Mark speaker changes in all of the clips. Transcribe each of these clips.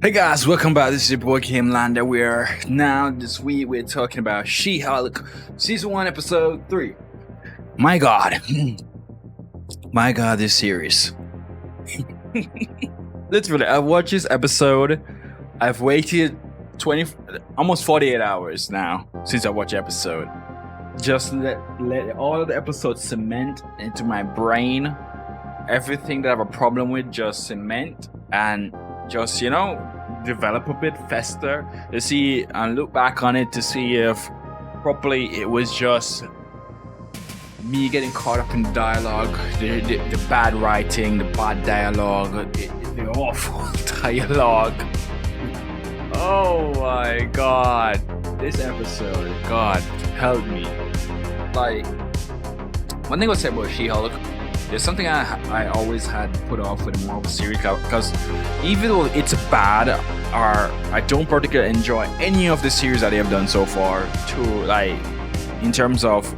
Speaker 1: Hey guys, welcome back. This is your boy Gamelander. This week we're talking about She-Hulk Season 1 Episode 3. My god. My god, this series. Literally, I've watched this episode. I've waited almost 48 hours now since I watched the episode. Just let all of the episodes cement into my brain. Everything that I have a problem with just cement and just, develop a bit, fester to see and look back on it to see if properly it was just me getting caught up in dialogue, the bad writing, the bad dialogue, the awful dialogue. Oh my god, this episode, God help me. Like, one thing I would say about She-Hulk, there's something I always had put off with the Marvel series, because even though it's bad, or I don't particularly enjoy any of the series that they have done so far, in terms of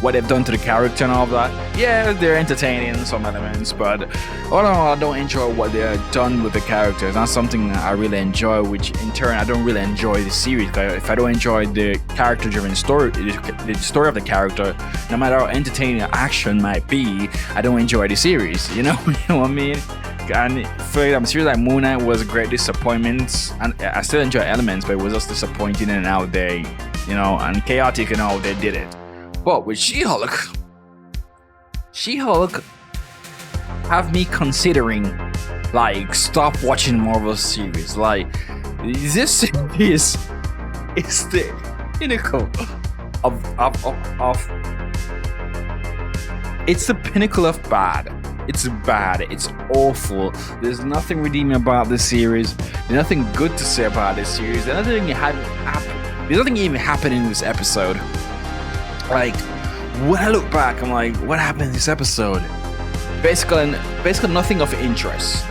Speaker 1: what they've done to the character and all of that. Yeah, they're entertaining in some elements, but all in all, I don't enjoy what they've done with the characters. Not something that I really enjoy, which in turn I don't really enjoy the series. If I don't enjoy the character-driven story, the story of the character, no matter how entertaining the action might be, I don't enjoy the series. You know what I mean? And for a series like Moon Knight was a great disappointment, and I still enjoy elements, but it was just disappointing and how they, and chaotic and how they did it. But with She-Hulk have me considering, stop watching Marvel series. This series is the pinnacle of it's the pinnacle of bad. It's bad. It's awful. There's nothing redeeming about this series. There's nothing good to say about this series. There's nothing even happening in this episode. When I look back, I'm like, what happened in this episode? Basically nothing of interest.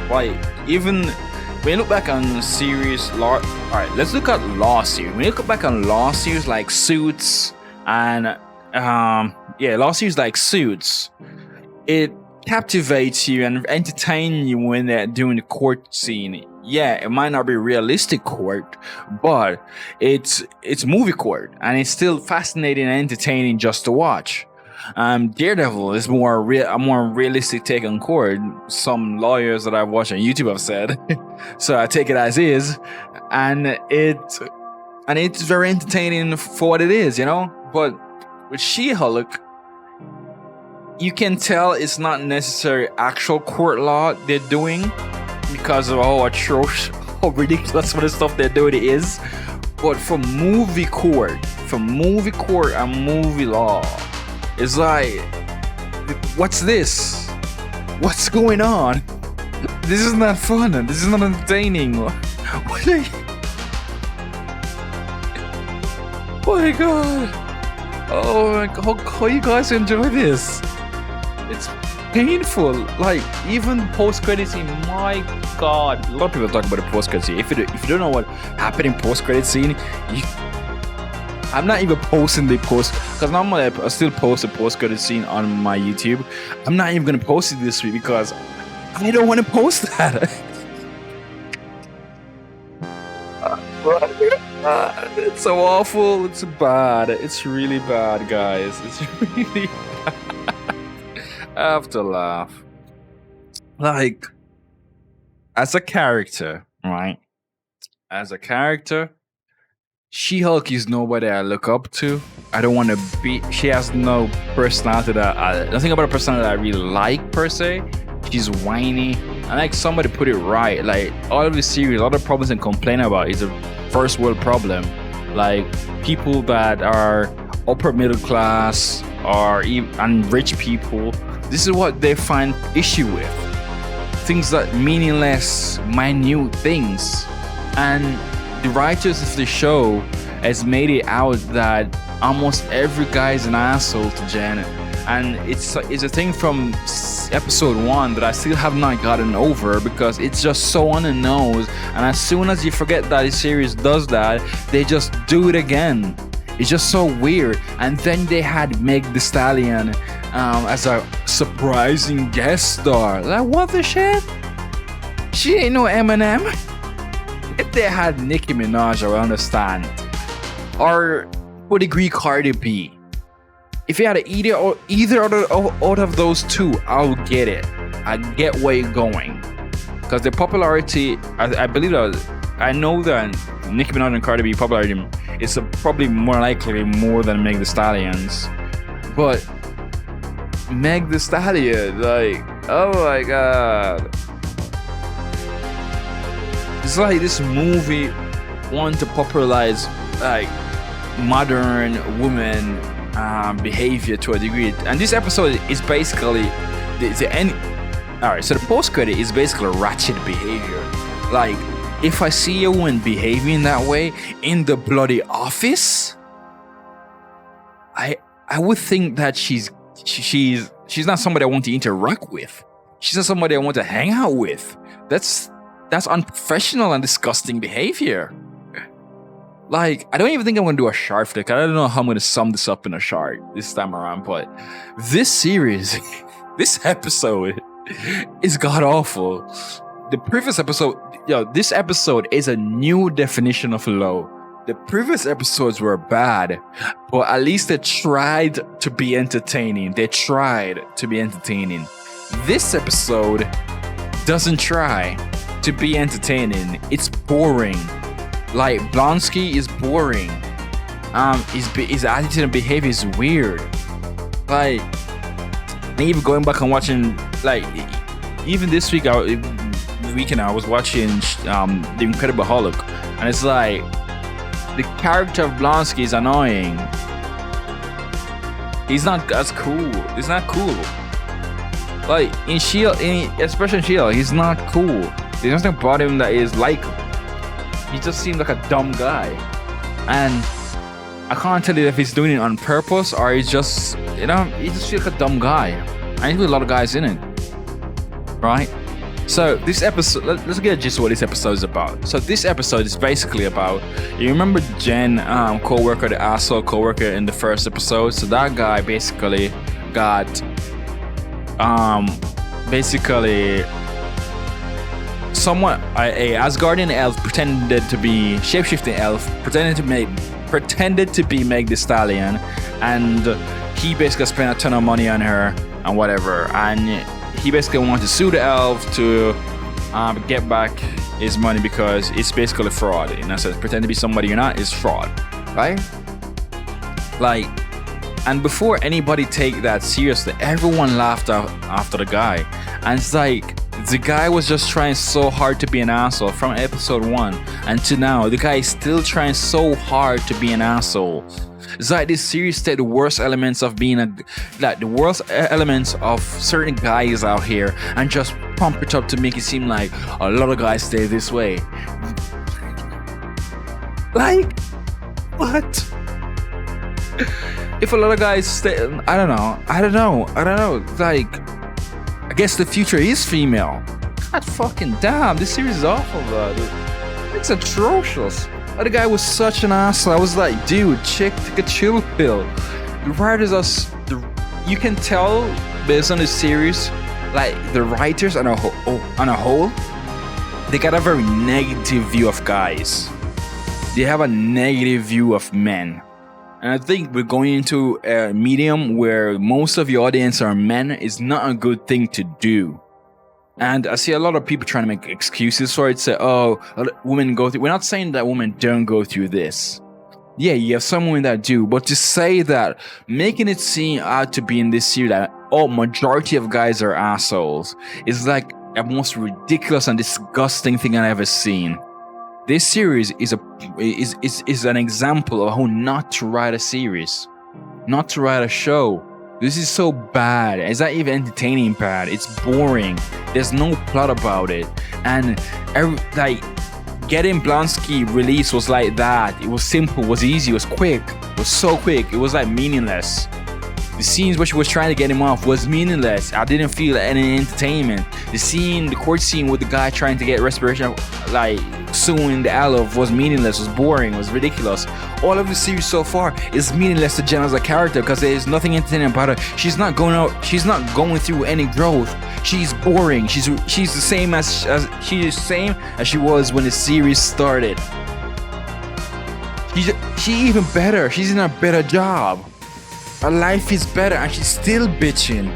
Speaker 1: Even when you look back on series, alright, let's look at last year. When you look back on last year's like Suits and last year's like Suits, it captivates you and entertains you when they're doing the court scene. Yeah, it might not be realistic court, but it's movie court, and it's still fascinating and entertaining just to watch. Daredevil is a more realistic take on court. Some lawyers that I've watched on YouTube have said, so I take it as is, and it's very entertaining for what it is, But with She-Hulk, you can tell it's not necessarily actual court law they're doing, because of how atrocious, how ridiculous some of the stuff they're doing is. But for movie court and movie law, it's like, what's this? What's going on? This is not fun. This is not entertaining. What are you? Oh my god. Oh my god. How you guys enjoy this? It's painful. Even post-credit scene, my god. A lot of people talk about the post-credit scene. If you don't know what happened in post-credit scene, I'm not even posting the post, because normally I still post a post-credit scene on my YouTube. I'm not even gonna post it this week because I don't want to post that. It's so awful. It's bad. It's really bad, guys. It's really bad. I have to laugh. As a character, right? As a character, She-Hulk is nobody I look up to. I don't want to be. She has no personality nothing about her personality that I really like per se. She's whiny, and somebody put it right. All of the series, all the problems and complain about is a first world problem. People that are upper middle class and rich people. This is what they find issue with. Things that meaningless, minute things. And the writers of the show has made it out that almost every guy is an asshole to Janet. And it's a thing from episode 1 that I still have not gotten over, because it's just so on the nose. And as soon as you forget that the series does that, they just do it again. It's just so weird. And then they had Meg Thee Stallion as a surprising guest star. What the shit? She ain't no Eminem. if they had Nicki Minaj, I would understand. Or to a degree Cardi B. If you had either out of those two, I'll get it. I get where you're going. Because the popularity, I believe that, I know that Nicki Minaj and Cardi B popularity is probably more likely more than Meg Thee Stallion's. But Meg Thee Stallion, like, oh my god. It's like this movie want to popularize like modern woman behavior to a degree, and this episode is basically the end. Alright, so the post credit is basically ratchet behavior. Like, if I see a woman behaving that way in the bloody office, I would think that she's not somebody I want to interact with. She's not somebody I want to hang out with. That's unprofessional and disgusting behavior. Like, I don't even think I'm gonna do a short flick. I don't know how I'm gonna sum this up in a short this time around, but this series, this episode is god awful. The previous episode, this episode is a new definition of low. The previous episodes were bad, but at least they tried to be entertaining. This episode doesn't try to be entertaining. It's boring. Like, Blonsky is boring. His attitude and behavior is weird. Like, even going back and watching, like, even this week, I was watching The Incredible Hulk, and it's like, the character of Blonsky is annoying. He's not as cool. He's not cool. Like, in S.H.I.E.L.D., especially in S.H.I.E.L.D., he's not cool. There's nothing about him that is like. He just seems like a dumb guy, and I can't tell you if he's doing it on purpose or he's just, he just feels like a dumb guy. And he's with a lot of guys in it, right? So this episode, let's get a gist of what this episode is about. So this episode is basically about, you remember Jen, co-worker, the asshole co-worker in the first episode? So that guy basically got, somewhat a Asgardian elf pretended to be shapeshifting elf, pretended to be Meg Thee Stallion, and he basically spent a ton of money on her and whatever, and he basically wanted to sue the elf to get back his money because it's basically fraud. In a sense, pretend to be somebody you're not is fraud, right? Like, and before anybody take that seriously, everyone laughed after the guy, and it's like, the guy was just trying so hard to be an asshole from episode 1 and to now. The guy is still trying so hard to be an asshole. It's like this series take the worst elements of being the worst elements of certain guys out here and just pump it up to make it seem like a lot of guys stay this way. Like, what? If a lot of guys stay, I don't know. Like, I guess the future is female. God fucking damn, this series is awful, bro. It's atrocious. The guy was such an asshole. I was like, dude, chick, take a chill pill. The writers you can tell based on the series, like the writers on a whole, they got a very negative view of guys. They have a negative view of men. And I think we're going into a medium where most of your audience are men is not a good thing to do. And I see a lot of people trying to make excuses for it. Say, oh, women go through. We're not saying that women don't go through this. Yeah, you have some women that do. But to say that, making it seem out to be in this series that majority of guys are assholes is like a most ridiculous and disgusting thing I've ever seen. This series is an example of how not to write a series, not to write a show. This is so bad. It's not even entertaining bad. It's boring. There's no plot about it. And getting Blonsky released was like that. It was simple, was easy, was quick. It was so quick. It was like meaningless. The scenes where she was trying to get him off was meaningless. I didn't feel any entertainment. The court scene with the guy trying to get respiration, like suing the olive, was meaninless, was boring, was ridiculous. All of the series so far is meaninless to Jen as a character because there is nothing entertaining about her. She's not going through any growth. she's boring. She's the same as she was when the series started. She even better. She's in a better job. Her life is better, and she's still bitching.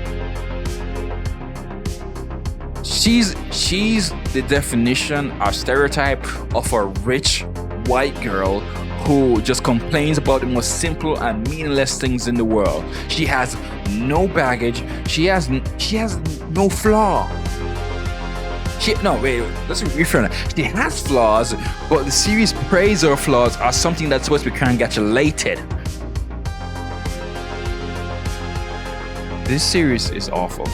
Speaker 1: She's the definition or stereotype of a rich white girl who just complains about the most simple and meaningless things in the world. She has no baggage. She has no flaw. Let's rephrase that. She has flaws, but the series praise her flaws are something that's supposed to be congratulated. This series is awful.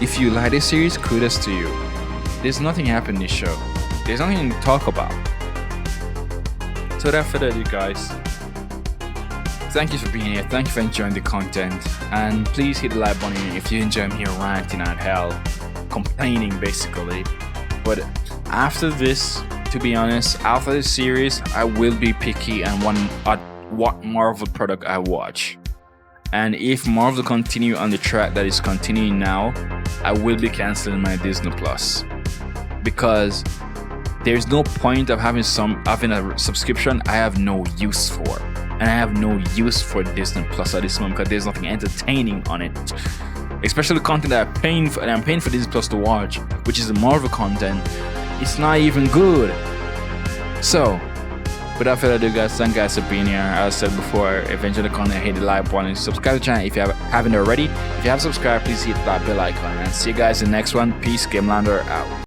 Speaker 1: If you like this series, kudos to you. There's nothing happening in this show. There's nothing to talk about. So without further ado, guys, thank you for being here. Thank you for enjoying the content. And please hit the like button if you enjoy me ranting at hell, complaining basically. But after this, to be honest, after this series, I will be picky and what Marvel product I watch. And if Marvel continue on the track that is continuing now, I will be canceling my Disney Plus, because there's no point of having a subscription I have no use for, and I have no use for Disney Plus at this moment because there's nothing entertaining on it. Especially the content that I'm paying for Disney Plus to watch, which is the Marvel content. It's not even good. So, without further ado, guys, thank you guys for being here. As I said before, if you enjoyed the content, hit the like button and subscribe to the channel if you haven't already. If you have subscribed, please hit that bell icon. And see you guys in the next one. Peace. Gamelander out.